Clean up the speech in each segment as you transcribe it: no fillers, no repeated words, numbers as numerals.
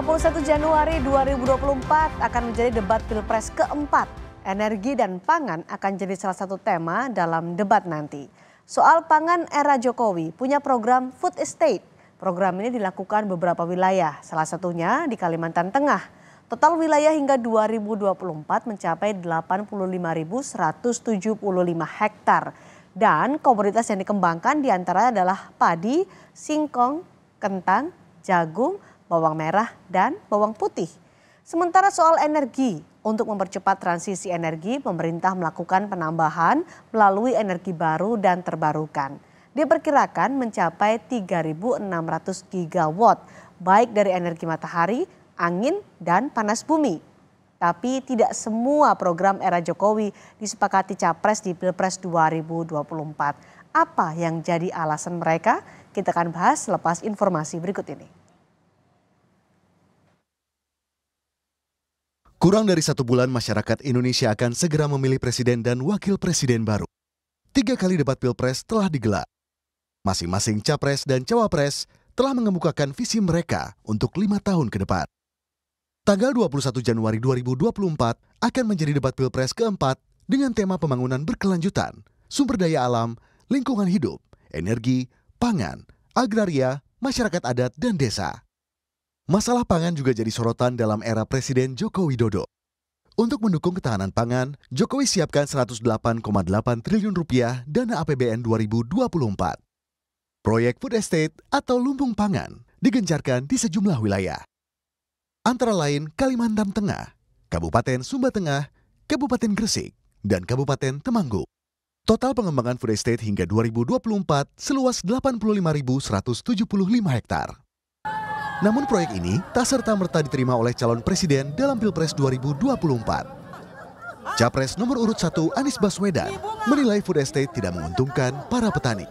21 Januari 2024 akan menjadi debat Pilpres keempat. Energi dan pangan akan jadi salah satu tema dalam debat nanti. Soal pangan era Jokowi punya program Food Estate. Program ini dilakukan beberapa wilayah, salah satunya di Kalimantan Tengah. Total wilayah hingga 2024 mencapai 85.175 hektar. Dan komoditas yang dikembangkan diantaranya adalah padi, singkong, kentang, jagung, bawang merah, dan bawang putih. Sementara soal energi, untuk mempercepat transisi energi, pemerintah melakukan penambahan melalui energi baru dan terbarukan. Diperkirakan mencapai 3.600 gigawatt, baik dari energi matahari, angin, dan panas bumi. Tapi tidak semua program era Jokowi disepakati Capres di Pilpres 2024. Apa yang jadi alasan mereka? Kita akan bahas selepas informasi berikut ini. Kurang dari 1 bulan masyarakat Indonesia akan segera memilih presiden dan wakil presiden baru. 3 kali debat Pilpres telah digelar. Masing-masing capres dan cawapres telah mengemukakan visi mereka untuk 5 tahun ke depan. Tanggal 21 Januari 2024 akan menjadi debat Pilpres keempat dengan tema pembangunan berkelanjutan, sumber daya alam, lingkungan hidup, energi, pangan, agraria, masyarakat adat, dan desa. Masalah pangan juga jadi sorotan dalam era Presiden Joko Widodo. Untuk mendukung ketahanan pangan, Jokowi siapkan Rp108,8 triliun dana APBN 2024. Proyek Food Estate atau lumbung pangan digencarkan di sejumlah wilayah. Antara lain Kalimantan Tengah, Kabupaten Sumba Tengah, Kabupaten Gresik, dan Kabupaten Temanggung. Total pengembangan Food Estate hingga 2024 seluas 85.175 hektar. Namun proyek ini tak serta-merta diterima oleh calon presiden dalam Pilpres 2024. Capres nomor urut 1 Anies Baswedan menilai Food Estate tidak menguntungkan para petani.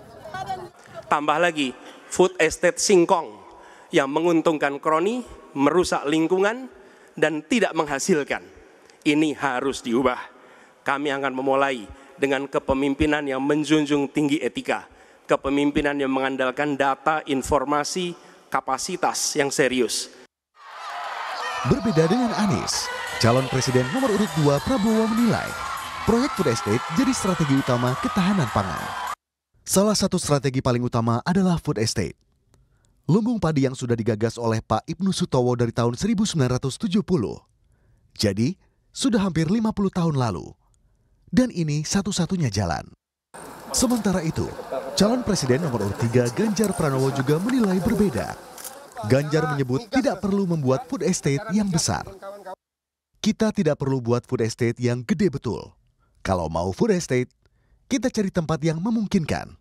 Tambah lagi Food Estate singkong yang menguntungkan kroni, merusak lingkungan, dan tidak menghasilkan. Ini harus diubah. Kami akan memulai dengan kepemimpinan yang menjunjung tinggi etika, kepemimpinan yang mengandalkan data, informasi, kapasitas yang serius. Berbeda dengan Anies, calon presiden nomor urut 2 Prabowo menilai proyek Food Estate jadi strategi utama ketahanan pangan. Salah satu strategi paling utama adalah Food Estate. Lumbung padi yang sudah digagas oleh Pak Ibnu Sutowo dari tahun 1970. Jadi, sudah hampir 50 tahun lalu. Dan ini satu-satunya jalan. Sementara itu, calon presiden nomor urut 3 Ganjar Pranowo juga menilai berbeda. Ganjar menyebut tidak perlu membuat food estate yang besar. Kita tidak perlu buat food estate yang gede betul. Kalau mau food estate, kita cari tempat yang memungkinkan.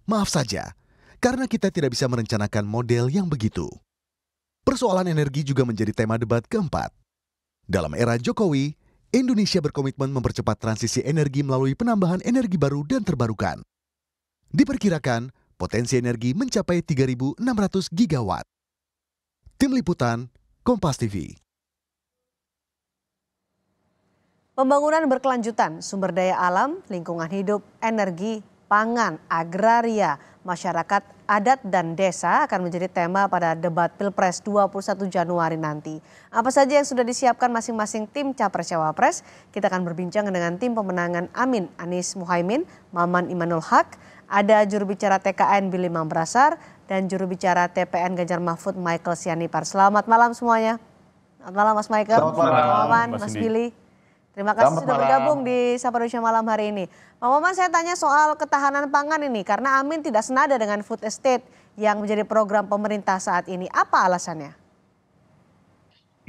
Maaf saja, karena kita tidak bisa merencanakan model yang begitu. Persoalan energi juga menjadi tema debat keempat. Dalam era Jokowi, Indonesia berkomitmen mempercepat transisi energi melalui penambahan energi baru dan terbarukan. Diperkirakan potensi energi mencapai 3.600 gigawatt. Tim Liputan, Kompas TV. Pembangunan berkelanjutan, sumber daya alam, lingkungan hidup, energi, pangan, agraria, masyarakat adat dan desa akan menjadi tema pada debat Pilpres 21 Januari nanti. Apa saja yang sudah disiapkan masing-masing tim Capres-Cawapres? Kita akan berbincang dengan tim pemenangan Amin Anies Muhaimin, Maman Imanul Haq, ada juru bicara TKN Billy Mambrasar, dan juru bicara TPN Ganjar Mahfud Michael Sianipar. Selamat malam semuanya. Selamat malam Mas Michael. Selamat malam Maman, Mas Billy. Terima kasih sudah bergabung di Sapa Indonesia Malam hari ini. Pak Maman, saya tanya soal ketahanan pangan ini karena Amin tidak senada dengan Food Estate yang menjadi program pemerintah saat ini. Apa alasannya?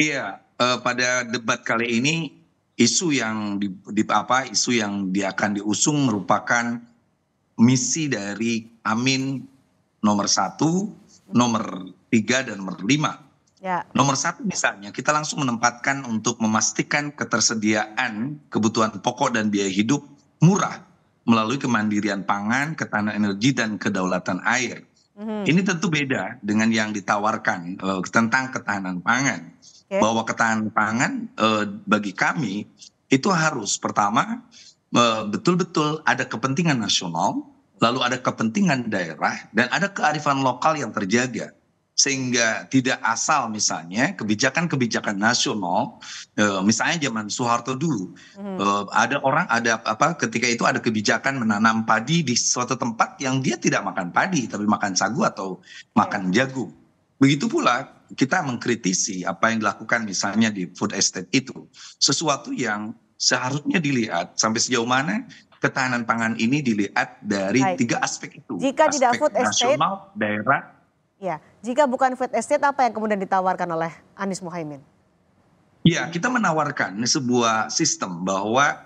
Iya, pada debat kali ini isu yang akan diusung merupakan misi dari Amin nomor 1, nomor 3, dan nomor 5. Ya. Nomor 1 misalnya kita langsung menempatkan untuk memastikan ketersediaan kebutuhan pokok dan biaya hidup murah melalui kemandirian pangan, ketahanan energi, dan kedaulatan air. Ini tentu beda dengan yang ditawarkan tentang ketahanan pangan. Bahwa ketahanan pangan bagi kami itu harus pertama betul-betul ada kepentingan nasional, lalu ada kepentingan daerah, dan ada kearifan lokal yang terjaga. sehingga tidak asal misalnya kebijakan-kebijakan nasional, misalnya zaman Soeharto dulu, ketika itu ada kebijakan menanam padi di suatu tempat yang dia tidak makan padi tapi makan sagu atau makan jagung. Begitu pula kita mengkritisi apa yang dilakukan misalnya di food estate itu, sesuatu yang seharusnya dilihat sampai sejauh mana ketahanan pangan ini dilihat dari tiga aspek itu. Jika tidak food estate, nasional, daerah. Ya, jika bukan food estate apa yang kemudian ditawarkan oleh Anies Mohaimin? Ya, kita menawarkan sebuah sistem bahwa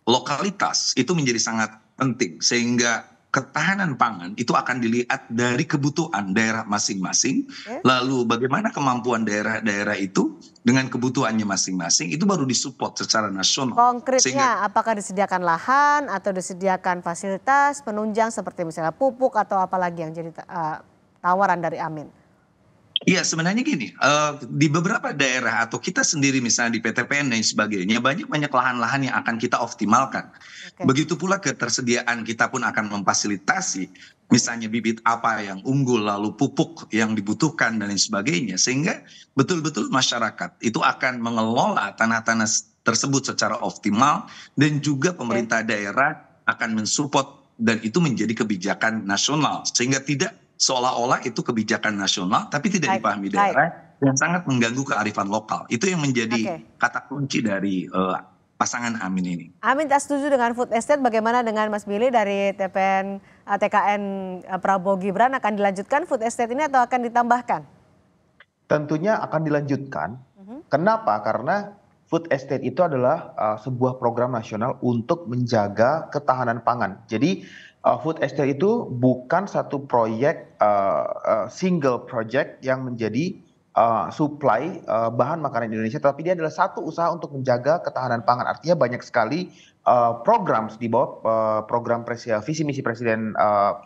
lokalitas itu menjadi sangat penting sehingga ketahanan pangan itu akan dilihat dari kebutuhan daerah masing-masing. Lalu bagaimana kemampuan daerah-daerah itu dengan kebutuhannya masing-masing itu baru disupport secara nasional. Konkretnya apakah disediakan lahan atau disediakan fasilitas penunjang seperti misalnya pupuk atau apalagi yang jadi tawaran dari Amin? Iya, sebenarnya gini, di beberapa daerah atau kita sendiri misalnya di PTPN dan sebagainya, banyak lahan-lahan yang akan kita optimalkan. Begitu pula ketersediaan kita pun akan memfasilitasi misalnya bibit apa yang unggul, lalu pupuk yang dibutuhkan dan lain sebagainya. Sehingga betul-betul masyarakat itu akan mengelola tanah-tanah tersebut secara optimal dan juga pemerintah daerah akan mensupport dan itu menjadi kebijakan nasional. Sehingga tidak seolah-olah itu kebijakan nasional tapi tidak dipahami daerah dan sangat mengganggu kearifan lokal. Itu yang menjadi kata kunci dari pasangan Amin ini. Amin tak setuju dengan food estate, bagaimana dengan Mas Billy dari TKN Prabowo Gibran, akan dilanjutkan food estate ini atau akan ditambahkan? Tentunya akan dilanjutkan. Kenapa? Karena food estate itu adalah sebuah program nasional untuk menjaga ketahanan pangan. Jadi food estate itu bukan satu proyek single project yang menjadi supply bahan makanan Indonesia, tapi dia adalah satu usaha untuk menjaga ketahanan pangan. Artinya banyak sekali program di bawah program visi misi presiden,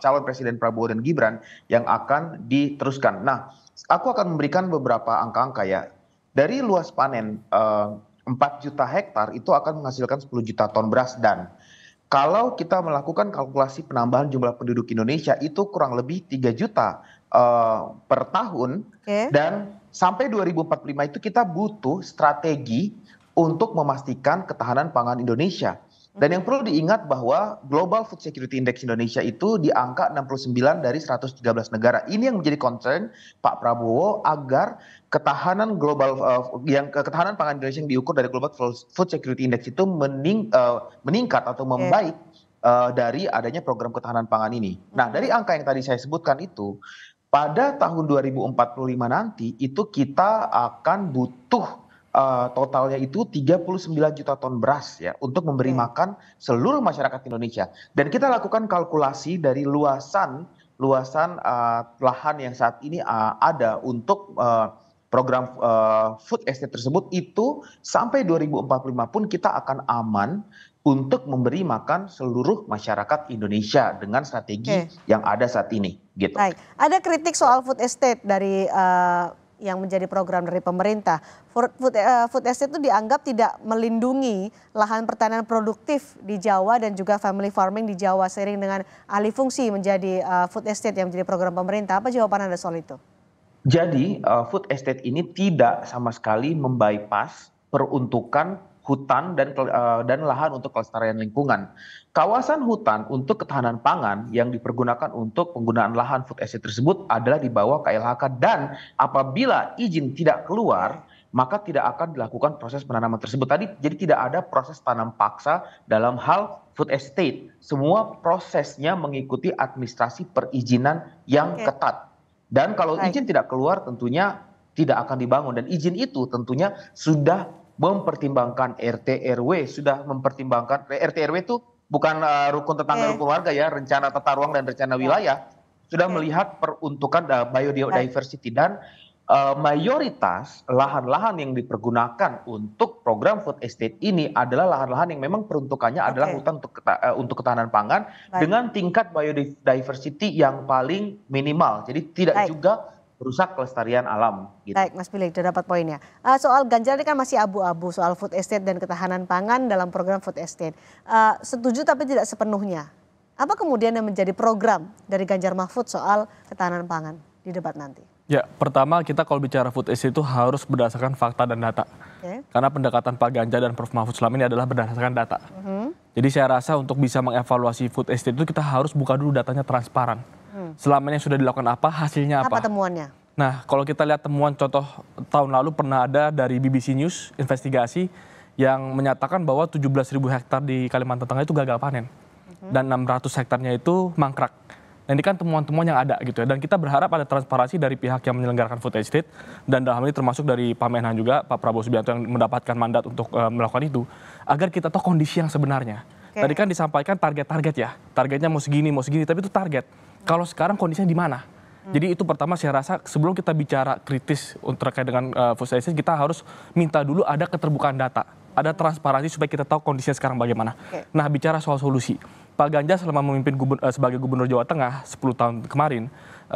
calon presiden Prabowo dan Gibran yang akan diteruskan. Nah, aku akan memberikan beberapa angka-angka ya. Dari luas panen 4 juta hektar itu akan menghasilkan 10 juta ton beras, dan kalau kita melakukan kalkulasi penambahan jumlah penduduk Indonesia itu kurang lebih 3 juta per tahun. Dan sampai 2045 itu kita butuh strategi untuk memastikan ketahanan pangan Indonesia. Dan yang perlu diingat bahwa Global Food Security Index Indonesia itu di angka 69 dari 113 negara. Ini yang menjadi concern Pak Prabowo agar ketahanan ketahanan pangan Indonesia yang diukur dari Global Food Security Index itu meningkat atau membaik dari adanya program ketahanan pangan ini. Nah, dari angka yang tadi saya sebutkan itu, pada tahun 2045 nanti itu kita akan butuh totalnya itu 39 juta ton beras ya untuk memberi makan seluruh masyarakat Indonesia. Dan kita lakukan kalkulasi dari luasan lahan yang saat ini ada untuk program food estate tersebut, itu sampai 2045 pun kita akan aman untuk memberi makan seluruh masyarakat Indonesia dengan strategi yang ada saat ini. Gitu. Baik, ada kritik soal food estate dari yang menjadi program dari pemerintah. Food estate itu dianggap tidak melindungi lahan pertanian produktif di Jawa dan juga family farming di Jawa seiring dengan alih fungsi menjadi food estate yang menjadi program pemerintah. Apa jawaban Anda soal itu? Jadi food estate ini tidak sama sekali membypass peruntukan hutan dan lahan untuk kelestarian lingkungan. Kawasan hutan untuk ketahanan pangan yang dipergunakan untuk penggunaan lahan food estate tersebut adalah di bawah KLHK, dan apabila izin tidak keluar maka tidak akan dilakukan proses penanaman tersebut. Jadi tidak ada proses tanam paksa dalam hal food estate. Semua prosesnya mengikuti administrasi perizinan yang ketat. Dan kalau izin tidak keluar tentunya tidak akan dibangun, dan izin itu tentunya sudah mempertimbangkan RT RW, sudah mempertimbangkan RT RW itu bukan rukun tetangga rukun warga ya, rencana tata ruang dan rencana wilayah, sudah melihat peruntukan biodiversity, dan mayoritas lahan-lahan yang dipergunakan untuk program food estate ini adalah lahan-lahan yang memang peruntukannya adalah hutan untuk ketahanan pangan dengan tingkat biodiversity yang paling minimal. Jadi tidak juga merusak kelestarian alam. Gitu. Baik, Mas Billy, sudah dapat poinnya. Soal Ganjar ini kan masih abu-abu soal food estate dan ketahanan pangan dalam program food estate. Setuju tapi tidak sepenuhnya. Apa kemudian yang menjadi program dari Ganjar Mahfud soal ketahanan pangan di debat nanti? Ya, pertama kita kalau bicara food estate itu harus berdasarkan fakta dan data. Karena pendekatan Pak Ganjar dan Prof. Mahfud selama ini adalah berdasarkan data. Jadi saya rasa untuk bisa mengevaluasi food estate itu kita harus buka dulu datanya transparan. Selama ini sudah dilakukan apa, hasilnya apa. Apa temuannya? Nah, kalau kita lihat temuan contoh tahun lalu pernah ada dari BBC News investigasi yang menyatakan bahwa 17.000 hektar di Kalimantan Tengah itu gagal panen. Dan 600 hektarnya itu mangkrak. Nah, ini kan temuan-temuan yang ada gitu ya. Dan kita berharap ada transparansi dari pihak yang menyelenggarakan food estate. Dan dalam hal ini termasuk dari Pak Menhan juga, Pak Prabowo Subianto yang mendapatkan mandat untuk melakukan itu. Agar kita tahu kondisi yang sebenarnya. Tadi kan disampaikan target-target ya. Targetnya mau segini, tapi itu target. Kalau sekarang kondisinya di mana? Jadi itu pertama saya rasa sebelum kita bicara kritis terkait dengan food estate, kita harus minta dulu ada keterbukaan data. Ada transparansi supaya kita tahu kondisinya sekarang bagaimana. Nah, bicara soal solusi. Pak Ganjar selama memimpin sebagai Gubernur Jawa Tengah 10 tahun kemarin,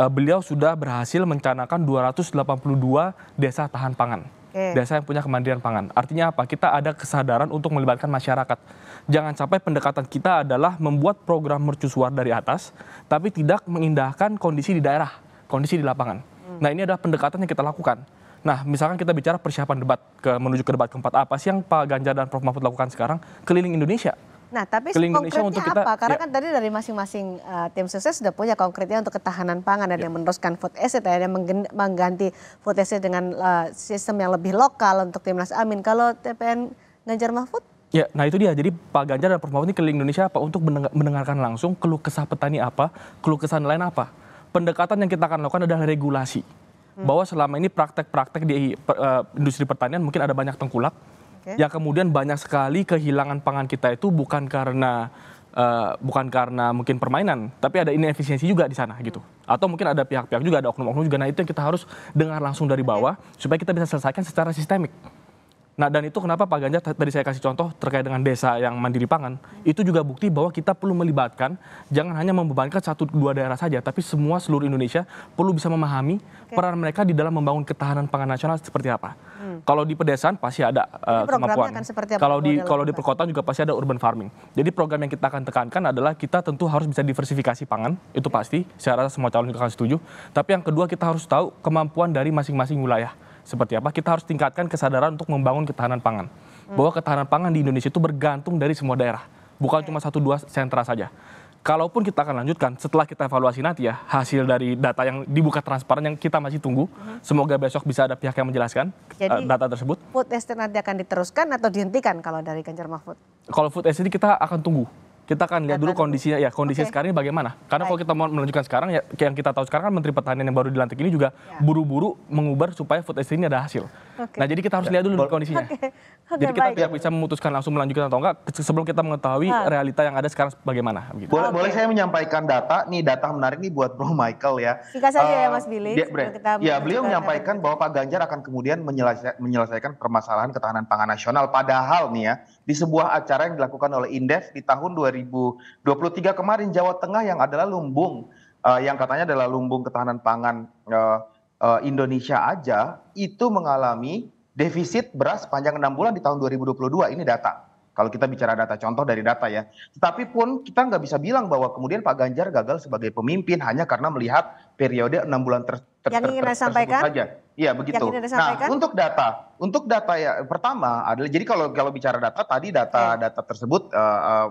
beliau sudah berhasil mencanangkan 282 desa tahan pangan. Desa yang punya kemandirian pangan. Artinya apa? Kita ada kesadaran untuk melibatkan masyarakat. Jangan sampai pendekatan kita adalah membuat program mercusuar dari atas, tapi tidak mengindahkan kondisi di daerah, kondisi di lapangan. Nah, ini adalah pendekatan yang kita lakukan. Nah, misalkan kita bicara persiapan debat menuju ke debat keempat, apa sih yang Pak Ganjar dan Prof. Mahfud lakukan sekarang? Keliling Indonesia. Nah, tapi konkretnya untuk apa? Karena kan tadi dari masing-masing tim sukses sudah punya konkretnya untuk ketahanan pangan dan yang meneruskan food estate, yang mengganti food estate dengan sistem yang lebih lokal untuk Timnas Amin. Kalau TPN Ganjar Mahfud? Ya, nah itu dia. Jadi Pak Ganjar dan Prof. Mahfud ini keliling Indonesia apa? Untuk mendengarkan langsung keluh kesah petani apa, keluh kesah nelayan apa. Pendekatan yang kita akan lakukan adalah regulasi. Bahwa selama ini praktek-praktek di industri pertanian mungkin ada banyak tengkulak. Yang kemudian banyak sekali kehilangan pangan kita itu bukan karena mungkin permainan, tapi ada inefisiensi juga di sana gitu. Atau mungkin ada pihak-pihak juga, ada oknum-oknum juga. Nah, itu yang kita harus dengar langsung dari bawah supaya kita bisa selesaikan secara sistemik. Nah, dan itu kenapa Pak Ganjar tadi saya kasih contoh terkait dengan desa yang mandiri pangan, itu juga bukti bahwa kita perlu melibatkan, jangan hanya membebankan 1-2 daerah saja, tapi seluruh Indonesia perlu bisa memahami peran mereka di dalam membangun ketahanan pangan nasional seperti apa. Kalau di pedesaan pasti ada kemampuan. Kalau di perkotaan juga pasti ada urban farming. Jadi program yang kita akan tekankan adalah kita tentu harus bisa diversifikasi pangan, itu pasti. Saya rasa semua calon juga akan setuju. Tapi yang kedua kita harus tahu kemampuan dari masing-masing wilayah. Seperti apa, kita harus tingkatkan kesadaran untuk membangun ketahanan pangan. Bahwa ketahanan pangan di Indonesia itu bergantung dari semua daerah. Bukan cuma 1-2 sentra saja. Kalaupun kita akan lanjutkan, setelah kita evaluasi nanti ya, hasil dari data yang dibuka transparan yang kita masih tunggu. Semoga besok bisa ada pihak yang menjelaskan data tersebut. Food estate nanti akan diteruskan atau dihentikan kalau dari Ganjar Mahfud? Kalau food estate kita akan tunggu. Kita akan lihat dulu kondisinya, sekarang ini bagaimana. Karena kalau kita mau melanjutkan sekarang, ya yang kita tahu sekarang kan Menteri Pertanian yang baru dilantik ini juga buru-buru mengubah supaya food estate ini ada hasil. Nah, jadi kita harus lihat dulu kondisinya. Jadi kita tidak bisa memutuskan langsung melanjutkan atau enggak sebelum kita mengetahui realita yang ada sekarang bagaimana. Boleh saya menyampaikan data menarik nih buat Bro Michael ya. Singkat saja ya Mas Billy. Beliau menyampaikan bahwa Pak Ganjar akan kemudian menyelesaikan permasalahan ketahanan pangan nasional. Padahal nih ya, di sebuah acara yang dilakukan oleh Indef di tahun 2023 kemarin, Jawa Tengah yang adalah lumbung, yang katanya adalah lumbung ketahanan pangan Indonesia aja, itu mengalami defisit beras sepanjang 6 bulan di tahun 2022. Ini data. Kalau kita bicara data, contoh dari data ya. Tetapi pun kita nggak bisa bilang bahwa kemudian Pak Ganjar gagal sebagai pemimpin hanya karena melihat periode 6 bulan tersebut saja. Iya begitu. Nah, untuk data ya pertama adalah, jadi kalau bicara data tadi data tersebut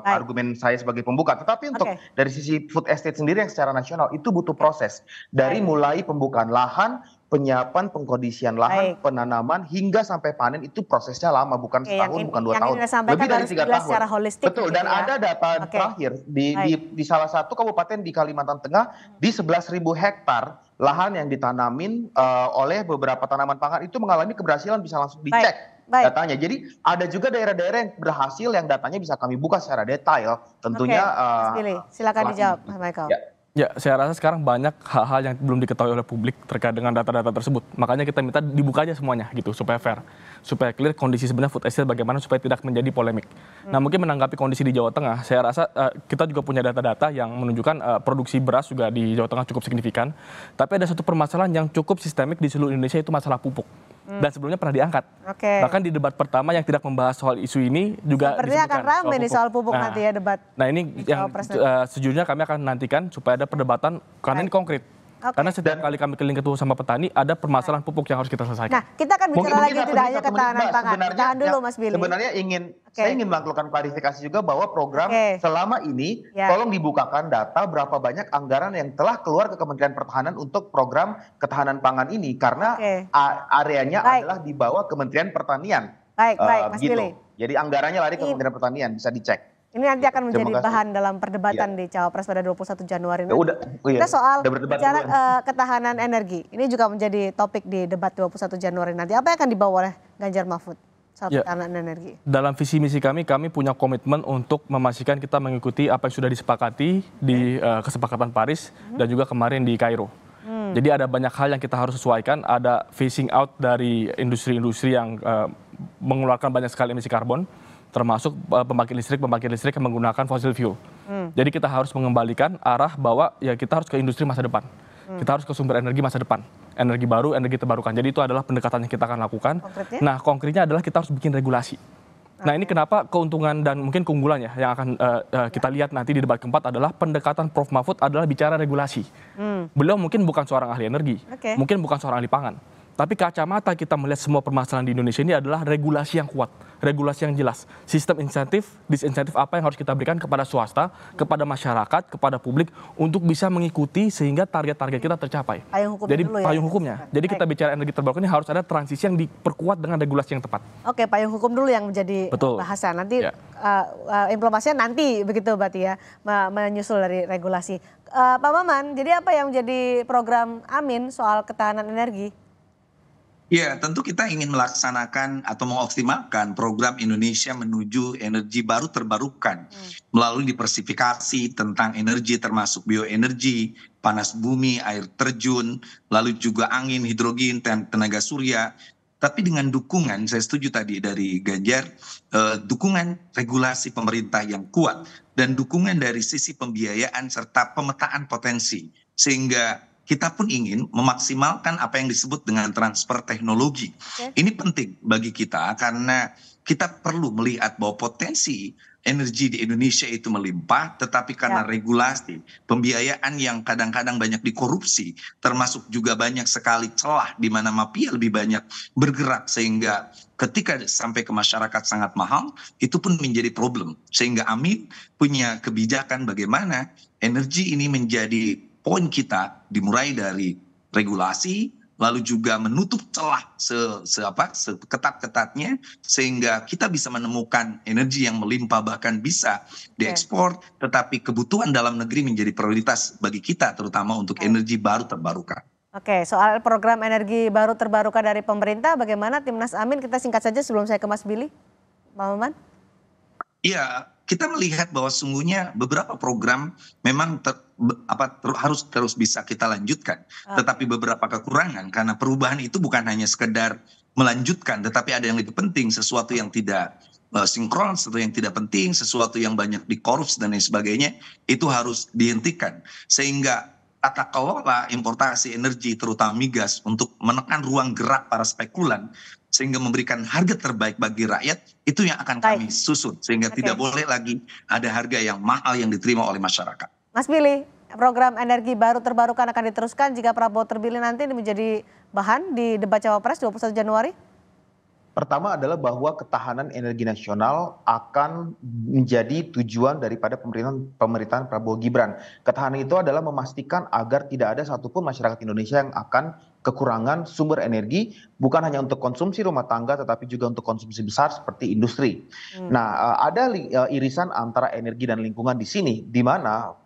argumen saya sebagai pembuka. Tetapi untuk dari sisi food estate sendiri yang secara nasional itu butuh proses dari mulai pembukaan lahan, penyiapan, pengkondisian lahan, penanaman hingga sampai panen, itu prosesnya lama, bukan setahun, bukan 2 tahun, lebih dari 3 tahun. Betul. Dan ada data terakhir di salah satu kabupaten di Kalimantan Tengah, di 11.000 hektar lahan yang ditanamin oleh beberapa tanaman pangan itu mengalami keberhasilan, bisa langsung dicek datanya. Jadi ada juga daerah-daerah yang berhasil yang datanya bisa kami buka secara detail. Tentunya. Mas Billy, silakan dijawab, Mas Michael. Ya, saya rasa sekarang banyak hal-hal yang belum diketahui oleh publik terkait dengan data-data tersebut. Makanya kita minta dibuka aja semuanya gitu, supaya fair, supaya clear kondisi sebenarnya food estate bagaimana, supaya tidak menjadi polemik. Nah, mungkin menanggapi kondisi di Jawa Tengah, saya rasa kita juga punya data-data yang menunjukkan produksi beras juga di Jawa Tengah cukup signifikan. Tapi ada satu permasalahan yang cukup sistemik di seluruh Indonesia, itu masalah pupuk. Dan sebelumnya pernah diangkat. Bahkan di debat pertama yang tidak membahas soal isu ini juga sepertinya akan ramai nih soal pupuk nanti ya debat. Nah, ini yang sejujurnya kami akan nantikan supaya ada perdebatan karena ini konkret. Oke. Karena setiap kali kami keliling ketemu sama petani, ada permasalahan pupuk yang harus kita selesaikan. Nah, kita akan bicara lagi tidak hanya ketahanan pangan. Tahan dulu Mas Billy. Sebenarnya saya ingin melakukan klarifikasi juga bahwa program selama ini tolong dibukakan data berapa banyak anggaran yang telah keluar ke Kementerian Pertahanan untuk program ketahanan pangan ini, karena areanya adalah di bawah Kementerian Pertanian. Baik, Mas Billy. Jadi anggarannya lari ke Kementerian Pertanian, bisa dicek. Ini nanti akan menjadi bahan dalam perdebatan di Cawapres pada 21 Januari nanti. Kita soal bicara ketahanan energi. Ini juga menjadi topik di debat 21 Januari nanti. Apa yang akan dibawa oleh Ganjar Mahfud soal ketahanan energi? Dalam visi misi kami punya komitmen untuk memastikan kita mengikuti apa yang sudah disepakati di kesepakatan Paris dan juga kemarin di Kairo. Jadi ada banyak hal yang kita harus sesuaikan. Ada phasing out dari industri-industri yang mengeluarkan banyak sekali emisi karbon, termasuk pembangkit listrik yang menggunakan fossil fuel. Jadi kita harus mengembalikan arah bahwa ya kita harus ke industri masa depan. Kita harus ke sumber energi masa depan. Energi baru, energi terbarukan. Jadi itu adalah pendekatan yang kita akan lakukan. Konkretnya? Nah, konkretnya adalah kita harus bikin regulasi. Nah, ini kenapa keuntungan dan mungkin keunggulan ya yang akan kita lihat nanti di debat keempat adalah pendekatan Prof. Mahfud adalah bicara regulasi. Beliau mungkin bukan seorang ahli energi, mungkin bukan seorang ahli pangan. Tapi kacamata kita melihat semua permasalahan di Indonesia ini adalah regulasi yang kuat, regulasi yang jelas. Sistem insentif, disinsentif apa yang harus kita berikan kepada swasta, kepada masyarakat, kepada publik untuk bisa mengikuti sehingga target-target kita tercapai. Jadi payung hukumnya. Jadi kita bicara energi terbarukan ini harus ada transisi yang diperkuat dengan regulasi yang tepat. Oke, payung hukum dulu yang menjadi bahasan. Nanti implementasinya nanti begitu berarti ya, menyusul dari regulasi. Pak Maman, jadi apa yang menjadi program Amin soal ketahanan energi? Ya, tentu kita ingin melaksanakan atau mengoptimalkan program Indonesia menuju energi baru terbarukan melalui diversifikasi tentang energi termasuk bioenergi, panas bumi, air terjun, lalu juga angin, hidrogen, dan tenaga surya. Tapi dengan dukungan, saya setuju tadi dari Ganjar, dukungan regulasi pemerintah yang kuat dan dukungan dari sisi pembiayaan serta pemetaan potensi. Sehingga kita pun ingin memaksimalkan apa yang disebut dengan transfer teknologi. Ini penting bagi kita karena kita perlu melihat bahwa potensi energi di Indonesia itu melimpah, tetapi karena regulasi, pembiayaan yang kadang-kadang banyak dikorupsi, termasuk juga banyak sekali celah di mana mafia lebih banyak bergerak sehingga ketika sampai ke masyarakat sangat mahal, itu pun menjadi problem. Sehingga Amin punya kebijakan bagaimana energi ini menjadi poin kita dimulai dari regulasi, lalu juga menutup celah seketat-ketatnya sehingga kita bisa menemukan energi yang melimpah bahkan bisa diekspor, tetapi kebutuhan dalam negeri menjadi prioritas bagi kita terutama untuk energi baru terbarukan. Oke, soal program energi baru terbarukan dari pemerintah, bagaimana Timnas Amin? Kita singkat saja sebelum saya ke Mas Billy, Pak Maman. Iya, kita melihat bahwa sungguhnya beberapa program memang harus terus bisa kita lanjutkan. Tetapi beberapa kekurangan karena perubahan itu bukan hanya sekedar melanjutkan, tetapi ada yang lebih penting, sesuatu yang tidak sinkron, sesuatu yang tidak penting, sesuatu yang banyak dikorups dan lain sebagainya, itu harus dihentikan. Sehingga tata kelola importasi energi terutama migas untuk menekan ruang gerak para spekulan sehingga memberikan harga terbaik bagi rakyat, itu yang akan kami susun sehingga tidak boleh lagi ada harga yang mahal yang diterima oleh masyarakat. Mas Billy, program energi baru terbarukan akan diteruskan jika Prabowo terpilih nanti menjadi bahan di debat Cawapres 21 Januari? Pertama adalah bahwa ketahanan energi nasional akan menjadi tujuan daripada pemerintahan Prabowo Gibran. Ketahanan itu adalah memastikan agar tidak ada satupun masyarakat Indonesia yang akan kekurangan sumber energi, bukan hanya untuk konsumsi rumah tangga tetapi juga untuk konsumsi besar seperti industri. Nah, ada irisan antara energi dan lingkungan di sini, di mana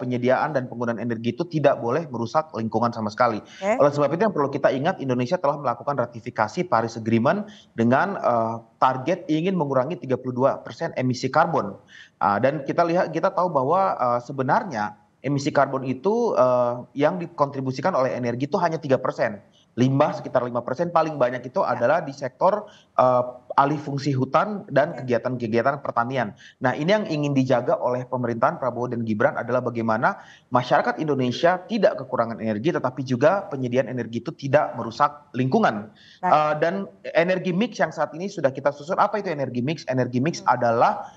penyediaan dan penggunaan energi itu tidak boleh merusak lingkungan sama sekali. Oleh sebab itu yang perlu kita ingat, Indonesia telah melakukan ratifikasi Paris Agreement dengan target ingin mengurangi 32% emisi karbon. Dan kita tahu bahwa sebenarnya emisi karbon itu yang dikontribusikan oleh energi itu hanya 3%. Limbah sekitar 5%, paling banyak itu adalah di sektor alih fungsi hutan dan kegiatan-kegiatan pertanian. Nah, ini yang ingin dijaga oleh pemerintahan Prabowo dan Gibran adalah bagaimana masyarakat Indonesia tidak kekurangan energi, tetapi juga penyediaan energi itu tidak merusak lingkungan. Dan energi mix yang saat ini sudah kita susun, apa itu energi mix? Energi mix adalah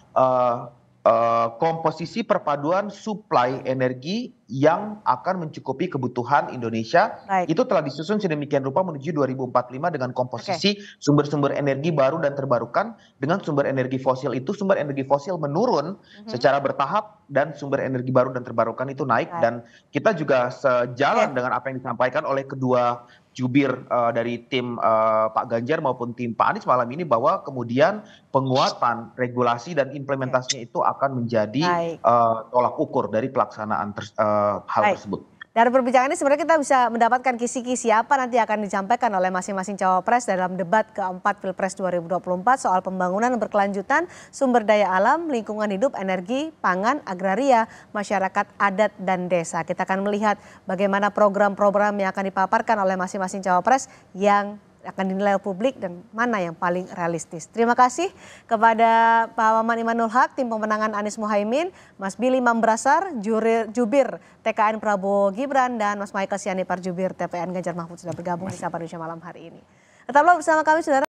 komposisi perpaduan suplai energi yang akan mencukupi kebutuhan Indonesia. Baik. Itu telah disusun sedemikian rupa menuju 2045 dengan komposisi sumber-sumber energi baru dan terbarukan. Dengan sumber energi fosil itu, sumber energi fosil menurun secara bertahap dan sumber energi baru dan terbarukan itu naik. Dan kita juga sejalan dengan apa yang disampaikan oleh kedua jubir dari tim Pak Ganjar maupun tim Pak Anies malam ini, bahwa kemudian penguatan regulasi dan implementasinya itu akan menjadi tolak ukur dari pelaksanaan hal tersebut. Dari perbincangan ini sebenarnya kita bisa mendapatkan kisi-kisi apa nanti akan disampaikan oleh masing-masing cawapres dalam debat keempat Pilpres 2024 soal pembangunan berkelanjutan, sumber daya alam, lingkungan hidup, energi, pangan, agraria, masyarakat adat dan desa. Kita akan melihat bagaimana program-program yang akan dipaparkan oleh masing-masing cawapres yang akan dinilai publik dan mana yang paling realistis. Terima kasih kepada Pak Maman Imanul Haq, tim pemenangan Anies Muhaimin, Mas Billy Mambrasar, jubir TKN Prabowo Gibran, dan Mas Michael Sianipar, jubir TPN Ganjar Mahfud sudah bergabung di Sapa Indonesia malam hari ini. Tetaplah bersama kami, saudara.